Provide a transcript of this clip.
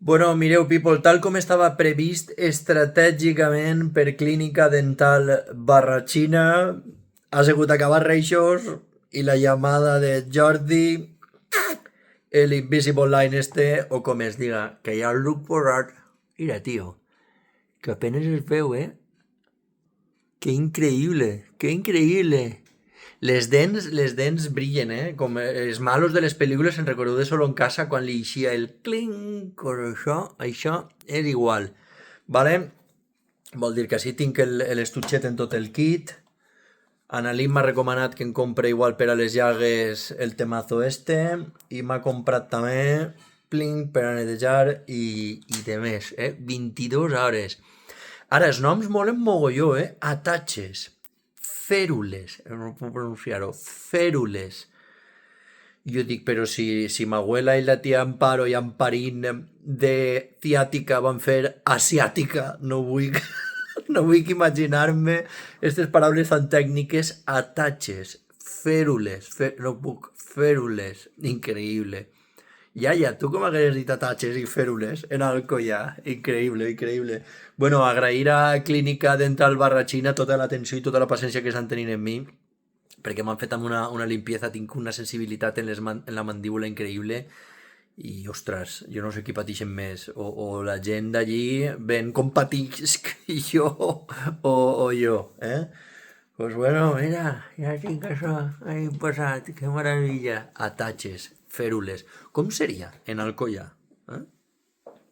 Bueno, mireu, people, tal com estava previst estratègicament per Clínica Dental Barratxina, ha sigut acabar reixos i la llamada de Jordi, el Invisible Line este, o com es diga, que ja el look posat. Mira, tío, que apenas es veu, eh? Que increïble, que increïble. Les dents brillen, eh? Com els malos de les pel·lícules en recordeu de Solo en Casa quan li eixia el clink, això és igual. Vale? Vol dir que així tinc l'estuchet en tot el kit. Annalín m'ha recomanat que em compre igual per a les llagues el temazo este i m'ha comprat també pling per a netejar i de més, 22 hores. Ara, els noms molen mogolló, Ataches, fèrules, no puc pronunciar-ho, fèrules. Jo dic, però si ma abuela i la tia Amparo i Amparín de ciàtica van fer asiàtica, no vull, no vull imaginar-me aquestes paraules tan tècniques, ataches, fèrules, no puc, fèrules, increïble. Ja, tu com hagués dit ataches i fèrules en Alcoyà, increïble, increïble. Bueno, agrair a Clínica Dental Barratxina tota l'atenció i tota la paciència que estan tenint en mi, perquè m'han fet amb una limpieza, tinc una sensibilitat en la mandíbula increïble i, ostres, jo no sé qui pateixen més, o la gent d'allí ben com patisc jo o jo, eh? Pues bueno, mira, ja tinc això ahí posat, que meravella. Ataches, fèrules. Com seria en Alcoyà? Eh?